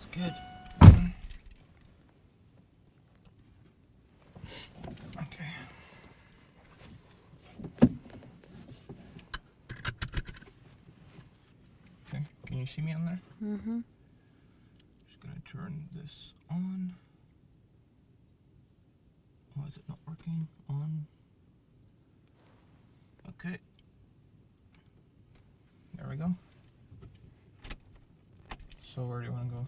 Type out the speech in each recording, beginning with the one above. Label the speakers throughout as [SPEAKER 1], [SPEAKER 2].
[SPEAKER 1] Smells good. Okay. Okay, can you see me on there?
[SPEAKER 2] Mm-hmm.
[SPEAKER 1] Just gonna turn this on. Why is it not working? On. Okay. There we go. So where do you want to go?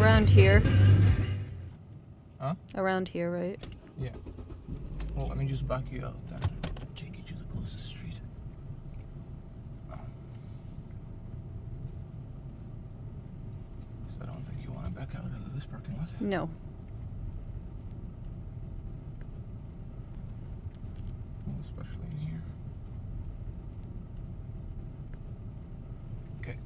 [SPEAKER 2] Around here.
[SPEAKER 1] Huh?
[SPEAKER 2] Around here, right?
[SPEAKER 1] Yeah. Well, let me just back you out then. Take you to the closest street. So I don't think you want to back out of this parking lot.
[SPEAKER 2] No.
[SPEAKER 1] Well, especially in here. Okay.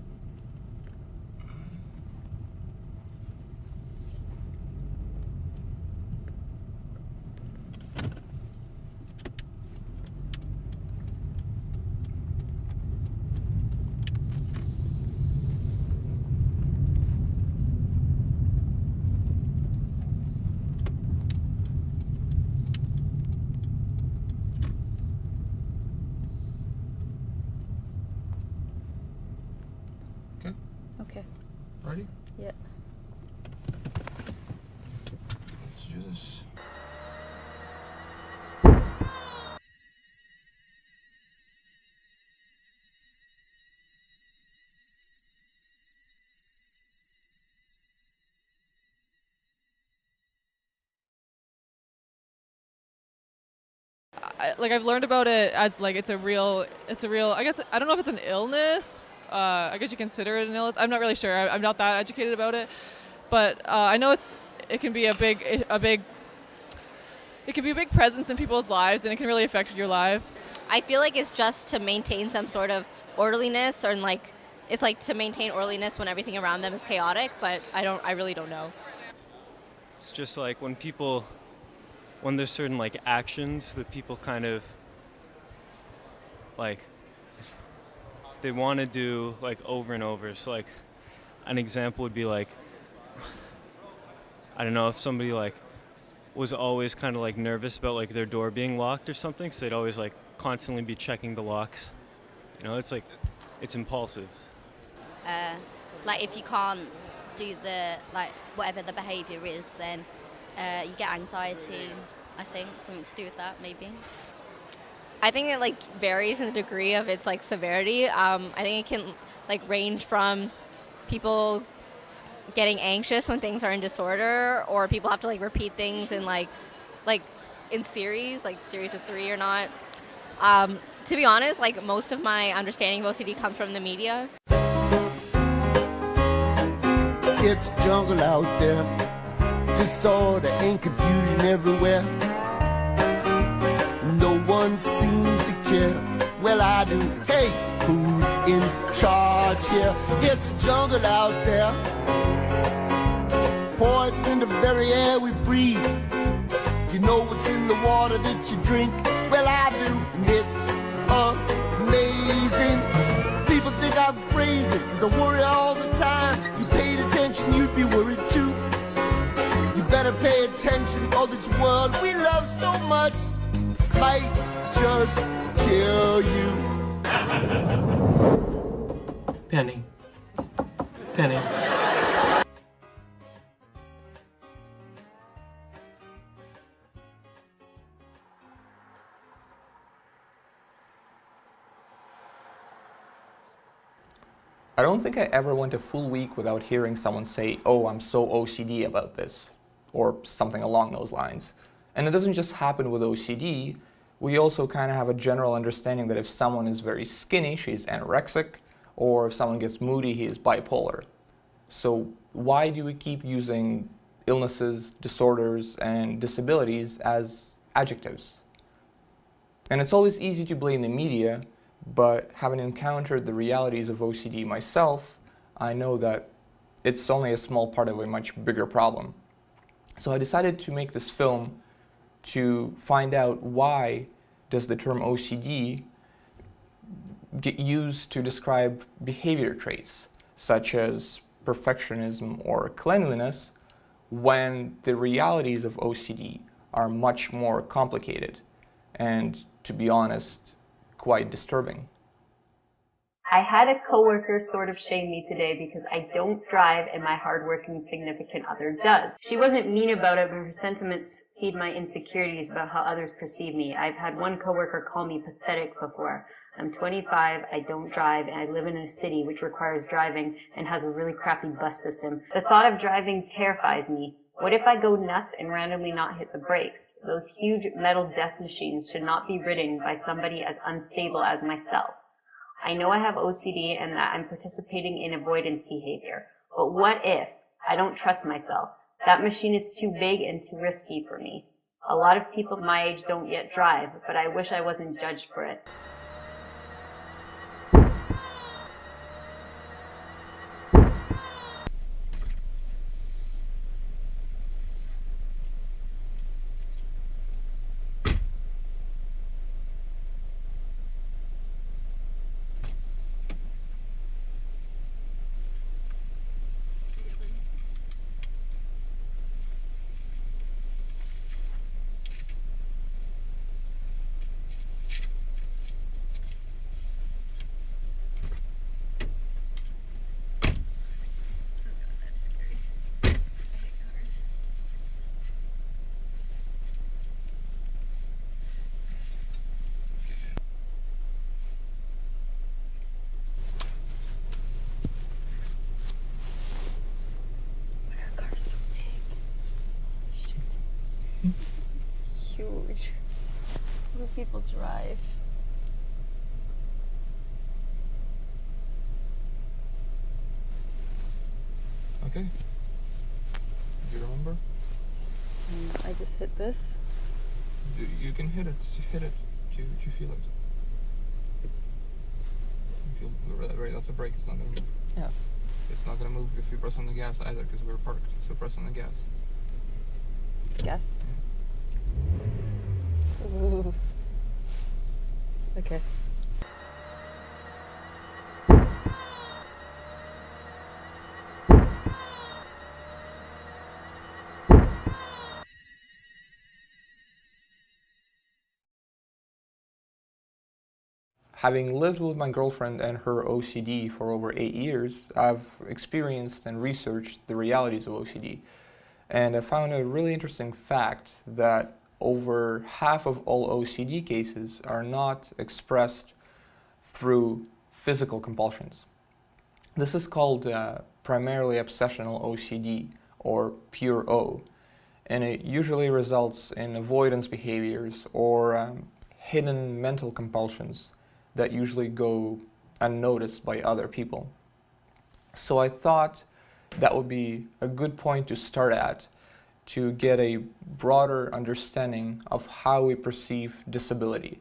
[SPEAKER 1] Okay.
[SPEAKER 2] Okay.
[SPEAKER 1] Ready?
[SPEAKER 2] Yeah.
[SPEAKER 1] Let's do this.
[SPEAKER 3] I've learned about it as like it's a real, I guess, I don't know if it's an illness. I guess you consider it an illness. I'm not really sure. I'm not that educated about it, but I know it can be it can be a big presence in people's lives, and it can really affect your life.
[SPEAKER 4] I feel like it's just to maintain some sort of orderliness, or it's like to maintain orderliness when everything around them is chaotic, but I really don't know.
[SPEAKER 5] It's just like when there's certain like actions that people kind of like they want to do like over and over. So like an example would be like, I don't know, if somebody like was always kind of like nervous about like their door being locked or something, so they'd always like constantly be checking the locks. You know, it's like it's impulsive.
[SPEAKER 6] Like if you can't do whatever the behaviour is, then you get anxiety. I think something to do with that, maybe.
[SPEAKER 4] I think it like varies in the degree of its like severity. I think it can like range from people getting anxious when things are in disorder, or people have to like repeat things in like in series of 3 or not. To be honest, like most of my understanding of OCD comes from the media.
[SPEAKER 7] It's jungle out there, disorder and confusion everywhere. No one seems to care. Well, I do. Hey, who's in charge here? It's jungle out there, poison in the very air we breathe. You know what's in the water that you drink? Well, I do, and it's amazing. People think I'm crazy, 'cause I worry all the time. You paid attention, you'd be worried too. You better pay attention, or this world we love so much might just kill you.
[SPEAKER 1] Penny. Penny. I don't think I ever went a full week without hearing someone say, "Oh, I'm so OCD about this," or something along those lines. And it doesn't just happen with OCD. We also kind of have a general understanding that if someone is very skinny, she's anorexic, or if someone gets moody, he is bipolar. So why do we keep using illnesses, disorders, and disabilities as adjectives? And it's always easy to blame the media, but having encountered the realities of OCD myself, I know that it's only a small part of a much bigger problem. So I decided to make this film to find out why does the term OCD get used to describe behavior traits, such as perfectionism or cleanliness when the realities of OCD are much more complicated and, to be honest, quite disturbing.
[SPEAKER 8] I had a coworker sort of shame me today because I don't drive and my hardworking significant other does. She wasn't mean about it, but her sentiments feed my insecurities about how others perceive me. I've had one coworker call me pathetic before. I'm 25, I don't drive, and I live in a city which requires driving and has a really crappy bus system. The thought of driving terrifies me. What if I go nuts and randomly not hit the brakes? Those huge metal death machines should not be ridden by somebody as unstable as myself. I know I have OCD and that I'm participating in avoidance behavior. But what if I don't trust myself? That machine is too big and too risky for me. A lot of people my age don't yet drive, but I wish I wasn't judged for it.
[SPEAKER 2] Huge. What do people drive?
[SPEAKER 1] Okay. Do you remember?
[SPEAKER 2] I just hit this.
[SPEAKER 1] You can hit it. Hit it. Do you feel it? You feel right? That's a brake. It's not gonna move.
[SPEAKER 2] Yeah.
[SPEAKER 1] It's not gonna move if you press on the gas either, because we're parked. So press on the gas.
[SPEAKER 2] Gas. Ooh. Okay.
[SPEAKER 1] Having lived with my girlfriend and her OCD for over 8 years, I've experienced and researched the realities of OCD. And I found a really interesting fact that over half of all OCD cases are not expressed through physical compulsions. This is called primarily obsessional OCD, or pure O, and it usually results in avoidance behaviors or hidden mental compulsions that usually go unnoticed by other people. So I thought that would be a good point to start at to get a broader understanding of how we perceive disability,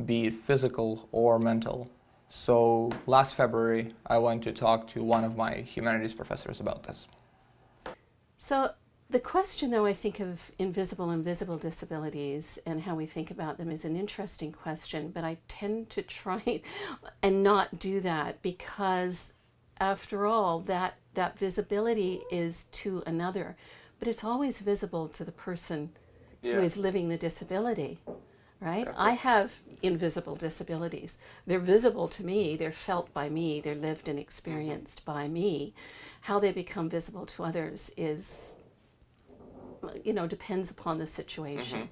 [SPEAKER 1] be it physical or mental. So last February, I went to talk to one of my humanities professors about this.
[SPEAKER 9] So the question, though, I think of invisible and visible disabilities and how we think about them is an interesting question, but I tend to try and not do that because, after all, that visibility is to another, but it's always visible to the person who is living the disability, right? Exactly. I have invisible disabilities. They're visible to me, they're felt by me, they're lived and experienced by me. How they become visible to others is, depends upon the situation.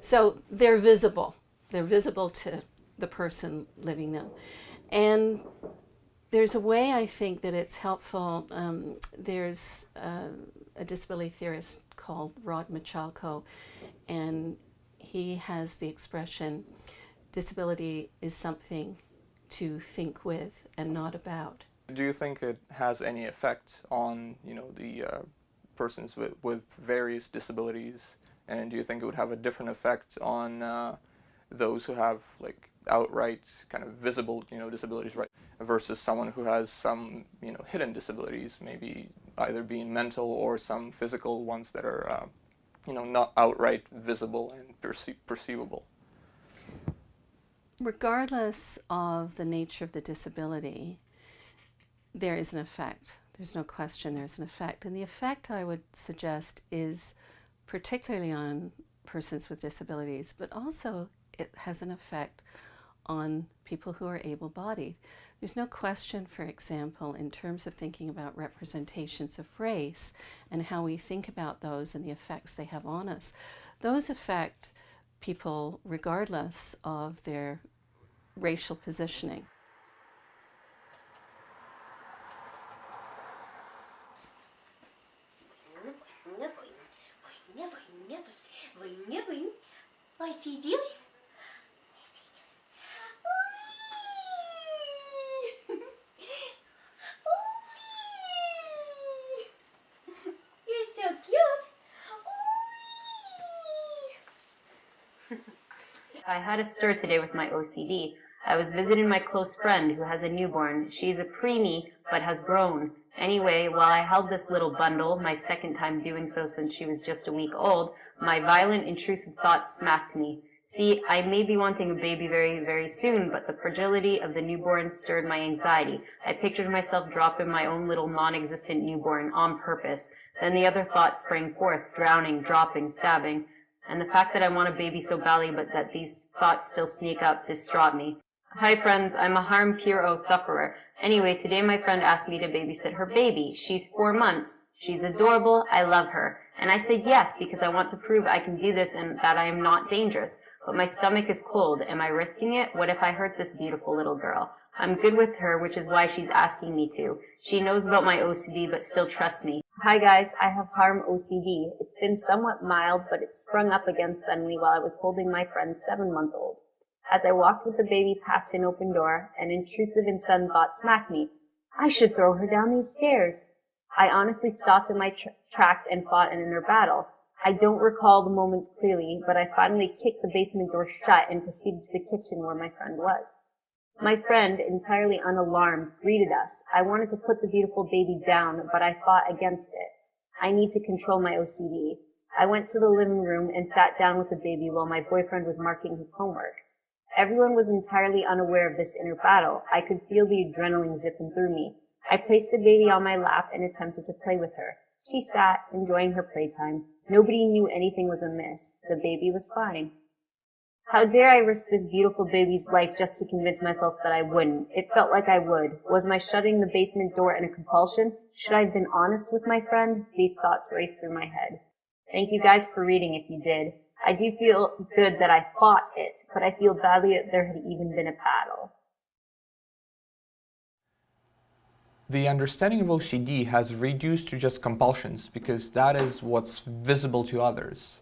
[SPEAKER 9] So they're visible to the person living them. And there's a way I think that it's helpful. There's a disability theorist called Rod Michalko, and he has the expression, disability is something to think with and not about.
[SPEAKER 1] Do you think it has any effect on, the persons with various disabilities, and do you think it would have a different effect on those who have outright kind of visible disabilities, right, versus someone who has some hidden disabilities, maybe either being mental or some physical ones that are not outright visible and perceivable?
[SPEAKER 9] Regardless of the nature of the disability, there is an effect. There's no question there's an effect. And the effect, I would suggest, is particularly on persons with disabilities, but also it has an effect on people who are able-bodied. There's no question, for example, in terms of thinking about representations of race and how we think about those and the effects they have on us. Those affect people regardless of their racial positioning.
[SPEAKER 8] I had a stir today with my OCD. I was visiting my close friend who has a newborn. She's a preemie, but has grown. Anyway, while I held this little bundle, my second time doing so since she was just a week old, my violent, intrusive thoughts smacked me. See, I may be wanting a baby very, very soon, but the fragility of the newborn stirred my anxiety. I pictured myself dropping my own little non-existent newborn on purpose. Then the other thoughts sprang forth, drowning, dropping, stabbing. And the fact that I want a baby so badly but that these thoughts still sneak up distraught me. Hi friends, I'm a harm pure O sufferer. Anyway, today my friend asked me to babysit her baby. She's 4 months. She's adorable. I love her. And I said yes because I want to prove I can do this and that I am not dangerous. But my stomach is cold. Am I risking it? What if I hurt this beautiful little girl? I'm good with her, which is why she's asking me to. She knows about my OCD but still trusts me. Hi guys, I have harm OCD. It's been somewhat mild, but it sprung up again suddenly while I was holding my friend's 7-month-old. As I walked with the baby past an open door, an intrusive and sudden thought smacked me. I should throw her down these stairs. I honestly stopped in my tracks and fought an inner battle. I don't recall the moments clearly, but I finally kicked the basement door shut and proceeded to the kitchen where my friend was. My friend, entirely unalarmed, greeted us. I wanted to put the beautiful baby down, but I fought against it. I need to control my OCD. I went to the living room and sat down with the baby while my boyfriend was marking his homework. Everyone was entirely unaware of this inner battle. I could feel the adrenaline zipping through me. I placed the baby on my lap and attempted to play with her. She sat, enjoying her playtime. Nobody knew anything was amiss. The baby was fine. How dare I risk this beautiful baby's life just to convince myself that I wouldn't? It felt like I would. Was my shutting the basement door in a compulsion? Should I have been honest with my friend? These thoughts raced through my head. Thank you guys for reading if you did. I do feel good that I fought it, but I feel badly that there had even been a battle.
[SPEAKER 1] The understanding of OCD has reduced to just compulsions because that is what's visible to others.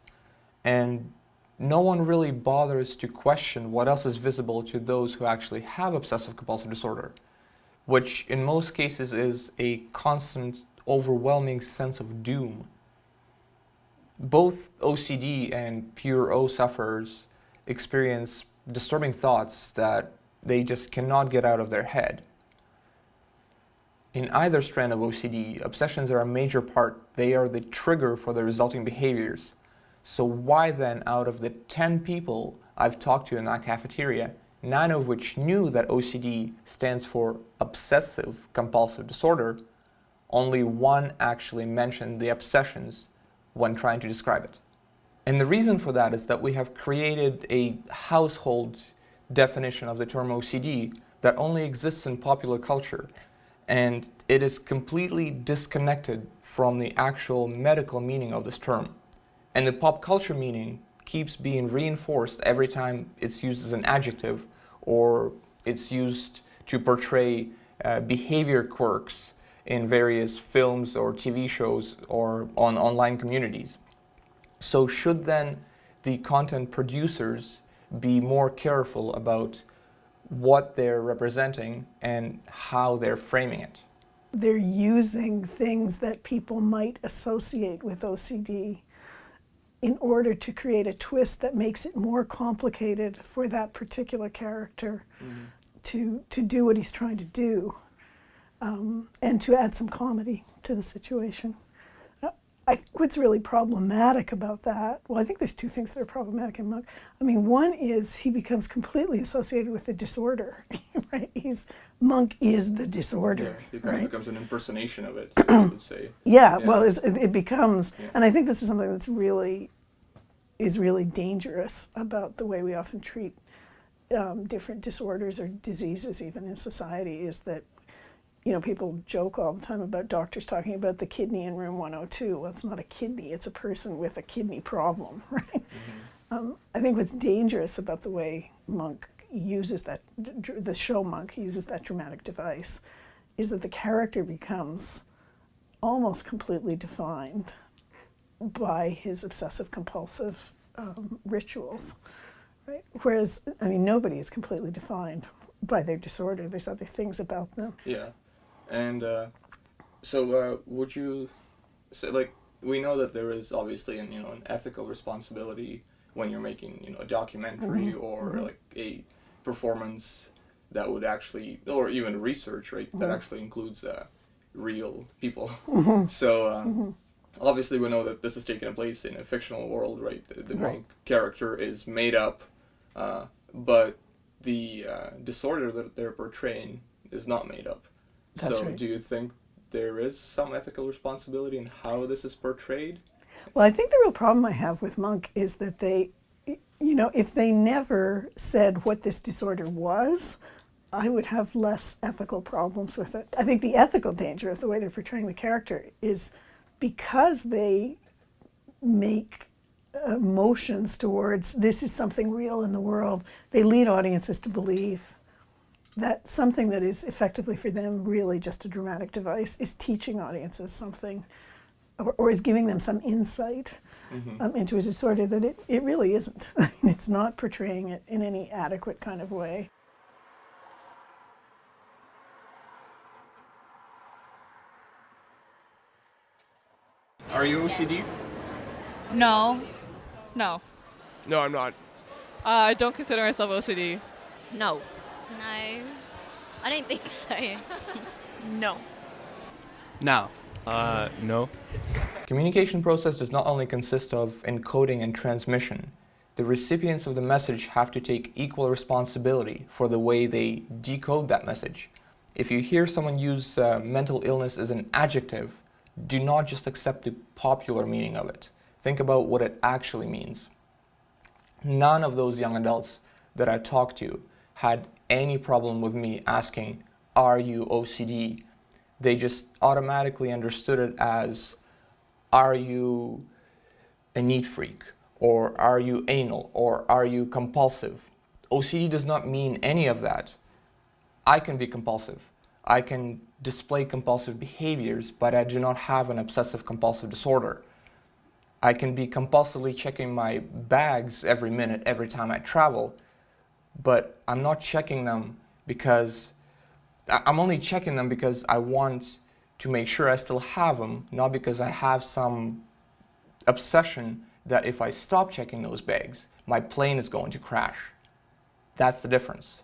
[SPEAKER 1] And no one really bothers to question what else is visible to those who actually have obsessive compulsive disorder, which in most cases is a constant, overwhelming sense of doom. Both OCD and pure O sufferers experience disturbing thoughts that they just cannot get out of their head. In either strand of OCD, obsessions are a major part. They are the trigger for the resulting behaviors. So why then, out of the 10 people I've talked to in that cafeteria, 9 of which knew that OCD stands for obsessive compulsive disorder, only 1 actually mentioned the obsessions when trying to describe it? And the reason for that is that we have created a household definition of the term OCD that only exists in popular culture, and it is completely disconnected from the actual medical meaning of this term. And the pop culture meaning keeps being reinforced every time it's used as an adjective or it's used to portray behavior quirks in various films or TV shows or on online communities. So should then the content producers be more careful about what they're representing and how they're framing it?
[SPEAKER 10] They're using things that people might associate with OCD in order to create a twist that makes it more complicated for that particular character to do what he's trying to do, and to add some comedy to the situation. I what's really problematic about that, well, I think there's two things that are problematic in Monk. I mean, one is he becomes completely associated with the disorder, right? Monk is the disorder,
[SPEAKER 1] Yeah, it
[SPEAKER 10] right?
[SPEAKER 1] becomes an impersonation of it, I would say.
[SPEAKER 10] Yeah, well, it becomes,
[SPEAKER 1] Yeah.
[SPEAKER 10] and I think this is something that's really dangerous about the way we often treat different disorders or diseases even in society, is that, you know, people joke all the time about doctors talking about the kidney in room 102. Well, it's not a kidney, it's a person with a kidney problem, right? Mm-hmm. I think what's dangerous about the way Monk uses that, the show Monk uses that dramatic device, is that the character becomes almost completely defined by his obsessive compulsive rituals, right? Whereas, I mean, nobody is completely defined by their disorder. There's other things about them.
[SPEAKER 1] Yeah. And would you say, like, we know that there is obviously an ethical responsibility when you're making a documentary or like a performance that would actually, or even research, right, that actually includes real people. So obviously we know that this is taking place in a fictional world, right? The Monk character is made up, but the disorder that they're portraying is not made up.
[SPEAKER 10] That's
[SPEAKER 1] so
[SPEAKER 10] right.
[SPEAKER 1] Do you think there is some ethical responsibility in how this is portrayed?
[SPEAKER 10] Well, I think the real problem I have with Monk is that they, you know, if they never said what this disorder was, I would have less ethical problems with it. I think the ethical danger of the way they're portraying the character is because they make motions towards this is something real in the world, they lead audiences to believe that something that is effectively for them really just a dramatic device is teaching audiences something, or is giving them some insight into a disorder that it really isn't. It's not portraying it in any adequate kind of way.
[SPEAKER 1] Are you OCD?
[SPEAKER 3] No. No.
[SPEAKER 11] No, I'm not.
[SPEAKER 3] I don't consider myself OCD.
[SPEAKER 4] No.
[SPEAKER 6] No, I don't think so.
[SPEAKER 2] No.
[SPEAKER 5] No. No.
[SPEAKER 1] Communication process does not only consist of encoding and transmission. The recipients of the message have to take equal responsibility for the way they decode that message. If you hear someone use mental illness as an adjective, do not just accept the popular meaning of it. Think about what it actually means. None of those young adults that I talked to had any problem with me asking, "Are you OCD?" They just automatically understood it as, "Are you a neat freak?" Or "Are you anal?" Or "Are you compulsive?" OCD does not mean any of that. I can be compulsive. I can display compulsive behaviors, but I do not have an obsessive compulsive disorder. I can be compulsively checking my bags every minute, every time I travel, but I'm not checking them because I'm only checking them because I want to make sure I still have them, not because I have some obsession that if I stop checking those bags, my plane is going to crash. That's the difference.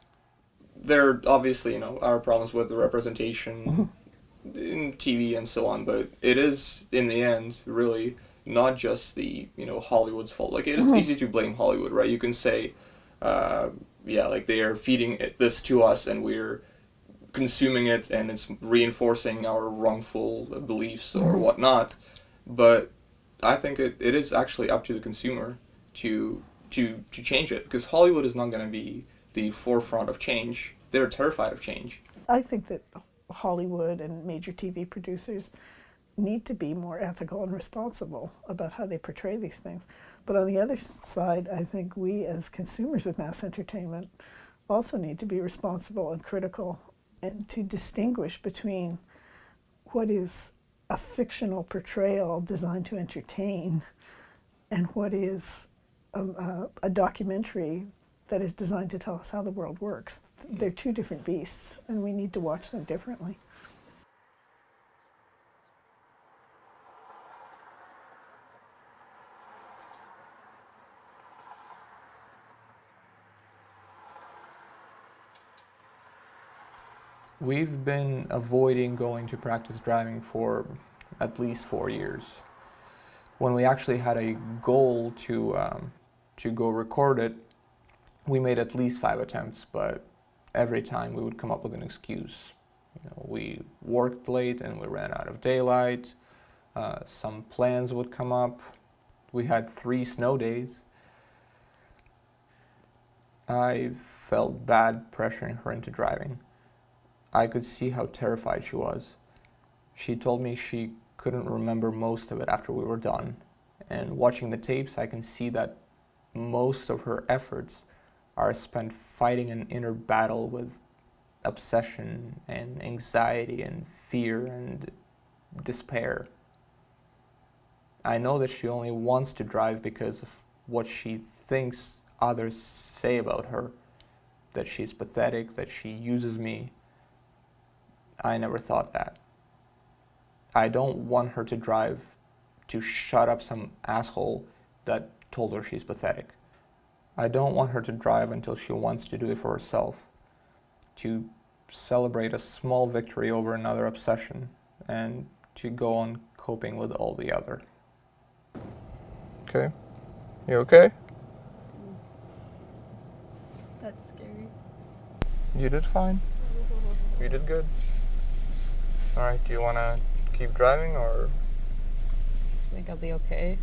[SPEAKER 1] There obviously, are problems with the representation in TV and so on, but it is, in the end, really not just the, Hollywood's fault. Like, it is easy to blame Hollywood, right? You can say, like they are feeding this to us and we're consuming it and it's reinforcing our wrongful beliefs or whatnot. But I think it is actually up to the consumer to change it, because Hollywood is not going to be the forefront of change. They're terrified of change.
[SPEAKER 10] I think that Hollywood and major TV producers need to be more ethical and responsible about how they portray these things. But on the other side, I think we as consumers of mass entertainment also need to be responsible and critical, and to distinguish between what is a fictional portrayal designed to entertain and what is a documentary that is designed to tell us how the world works. They're two different beasts, and we need to watch them differently.
[SPEAKER 1] We've been avoiding going to practice driving for at least 4 years. When we actually had a goal to go record it, we made at least 5 attempts, but every time we would come up with an excuse. You know, we worked late and we ran out of daylight. Some plans would come up. We had 3 snow days. I felt bad pressuring her into driving. I could see how terrified she was. She told me she couldn't remember most of it after we were done. And watching the tapes, I can see that most of her efforts are spent fighting an inner battle with obsession and anxiety and fear and despair. I know that she only wants to drive because of what she thinks others say about her, that she's pathetic, that she uses me. I never thought that. I don't want her to drive to shut up some asshole that told her she's pathetic. I don't want her to drive until she wants to do it for herself, to celebrate a small victory over another obsession, and to go on coping with all the other. Okay? You okay?
[SPEAKER 2] That's scary.
[SPEAKER 1] You did fine. You did good. Alright, do you want to keep driving or?
[SPEAKER 2] I think I'll be okay.